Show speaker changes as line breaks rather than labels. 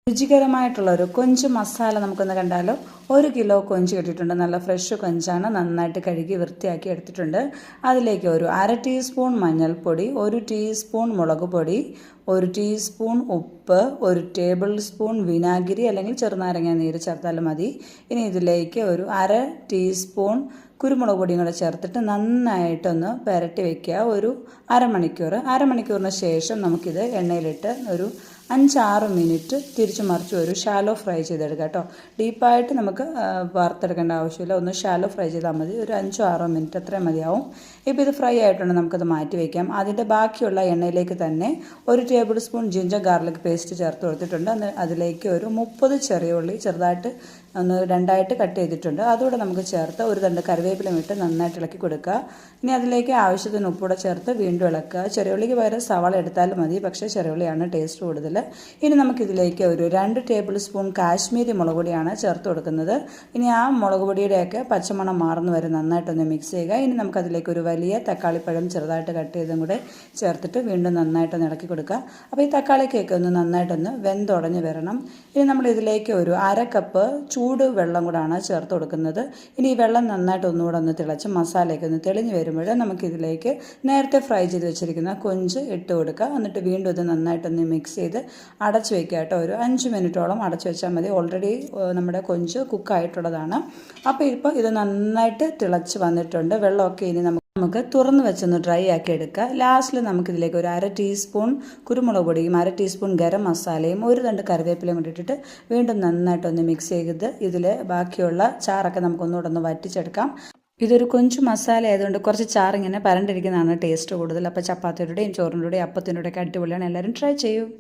രുചികരമായിട്ടുള്ളൊരു കൊഞ്ച് മസാല നമുക്കൊന്ന് കണ്ടാലോ. 1 കിലോ കൊഞ്ച് കിട്ടിയിട്ടുണ്ട്. നല്ല ഫ്രഷ് കൊഞ്ചാണ്. നന്നായിട്ട് കഴുകി വൃത്തിയാക്കി എടുത്തിട്ടുണ്ട്. അതിലേക്ക് ഒരു 1/2 ടീസ്പൂൺ മഞ്ഞൾപ്പൊടി, 1 ടീസ്പൂൺ മുളക് പൊടി, 1 ടീസ്പൂൺ ഉപ്പ്, 1 ടേബിൾ സ്പൂൺ വിനാഗിരി അല്ലെങ്കിൽ ചെറുനാരങ്ങ നീര് ചേർത്താലും മതി. ഇനി ഇതിലേക്ക് ഒരു 1/2 ടീസ്പൂൺ കുരുമുളക് പൊടിയും കൂടെ ചേർത്തിട്ട് നന്നായിട്ടൊന്ന് പുരട്ടി വയ്ക്കുക. ഒരു അരമണിക്കൂറിന് ശേഷം നമുക്കിത് എണ്ണയിലിട്ട് ഒരു 5-6 മിനിറ്റ് തിരിച്ചു മറിച്ച് ഒരു ഷാലോ ഫ്രൈ ചെയ്തെടുക്കുക കേട്ടോ. ഡീപ്പായിട്ട് നമുക്ക് വറുത്തെടുക്കേണ്ട ആവശ്യമില്ല. ഒന്ന് ഷാലോ ഫ്രൈ ചെയ്താൽ മതി. ഒരു 5-6 മിനിറ്റ് അത്രയും മതിയാവും. ഇപ്പോൾ ഇത് ഫ്രൈ ആയിട്ടുണ്ട്. നമുക്കത് മാറ്റി വയ്ക്കാം. അതിൻ്റെ ബാക്കിയുള്ള എണ്ണയിലേക്ക് തന്നെ 1 table spoon ginger garlic paste ചേർത്ത് കൊടുത്തിട്ടുണ്ട്. അതിലേക്ക് ഒരു 30 ചെറിയ ഉള്ളി ചെറുതായിട്ട് ഒന്ന് 2ആയിട്ട് കട്ട് ചെയ്തിട്ടുണ്ട്. അതുകൂടെ നമുക്ക് ചേർത്ത് ഒരു തണ്ട് കറിവേപ്പിലയും ഇട്ട് നന്നായിട്ട് ഇളക്കി കൊടുക്കുക. ഇനി അതിലേക്ക് ആവശ്യത്തിന് ഉപ്പൂടെ ചേർത്ത് വീണ്ടും ഇളക്കുക. ചെറിയ ഉള്ളിക്ക് പകരം സവാള എടുത്താലും മതി, പക്ഷേ ചെറിയ ഉള്ളിയാണ് ടേസ്റ്റ് കൂടുതൽ. ഇനി നമുക്കിതിലേക്ക് ഒരു 2 ടേബിൾ സ്പൂൺ കാശ്മീരി മുളക് പൊടിയാണ് ചേർത്ത് കൊടുക്കുന്നത്. ഇനി ആ മുളക് പൊടിയുടെയൊക്കെ പച്ചമണം മാറുന്ന വരെ നന്നായിട്ടൊന്ന് മിക്സ് ചെയ്യുക. ഇനി നമുക്കതിലേക്ക് ഒരു വലിയ തക്കാളിപ്പഴം ചെറുതായിട്ട് കട്ട് ചെയ്തും കൂടെ ചേർത്തിട്ട് വീണ്ടും നന്നായിട്ടൊന്ന് ഇളക്കി കൊടുക്കുക. അപ്പോൾ ഈ തക്കാളിക്കൊക്കെ ഒന്ന് നന്നായിട്ടൊന്ന് വെന്തുടഞ്ഞ് വരണം. ഇനി നമ്മളിതിലേക്ക് ഒരു 1/2 കപ്പ് ചൂട് വെള്ളം കൂടാണ് ചേർത്ത് കൊടുക്കുന്നത്. ഇനി ഈ വെള്ളം നന്നായിട്ട് ഒന്നുകൂടെ ഒന്ന് തിളച്ച് മസാലയൊക്കെ ഒന്ന് തെളിഞ്ഞ് വരുമ്പോൾ നമുക്കിതിലേക്ക് നേരത്തെ ഫ്രൈ ചെയ്ത് വെച്ചിരിക്കുന്ന കൊഞ്ച് ഇട്ട് കൊടുക്കുക. എന്നിട്ട് വീണ്ടും ഇത് നന്നായിട്ടൊന്ന് മിക്സ് ചെയ്ത് അടച്ച് വയ്ക്കുക കേട്ടോ. ഒരു 5 മിനിറ്റോളം അടച്ച് വെച്ചാൽ മതി. ഓൾറെഡി നമ്മുടെ കൊഞ്ച് കുക്കായിട്ടുള്ളതാണ്. അപ്പോൾ ഇപ്പോൾ ഇത് നന്നായിട്ട് തിളച്ച് വന്നിട്ടുണ്ട്. വെള്ളമൊക്കെ ഇനി നമുക്ക് തുറന്ന് വെച്ചൊന്ന് ഡ്രൈ ആക്കി എടുക്കുക. ലാസ്റ്റിൽ നമുക്കിതിലേക്ക് ഒരു 1/2 ടീസ്പൂൺ കുരുമുളക് പൊടിയും 1/2 ടീസ്പൂൺ ഗരം മസാലയും 1 തണ്ട് കറിവേപ്പിലയും കൂടി ഇട്ടിട്ട് വീണ്ടും നന്നായിട്ടൊന്ന് മിക്സ് ചെയ്ത് ഇതിൽ ബാക്കിയുള്ള ചാറൊക്കെ നമുക്കൊന്നുകൂടെ ഒന്ന് വറ്റിച്ചെടുക്കാം. ഇതൊരു കൊഞ്ച് മസാല ആയതുകൊണ്ട് കുറച്ച് ചാറിങ്ങനെ പരണ്ടിരിക്കുന്നതാണ് ടേസ്റ്റ് കൂടുതൽ. അപ്പോൾ ചപ്പാത്തിയുടെയും ചോറിൻ്റെയും അപ്പത്തിൻ്റെയും ഒക്കെ അടിപൊളിയാണ്. എല്ലാവരും ട്രൈ ചെയ്യൂ.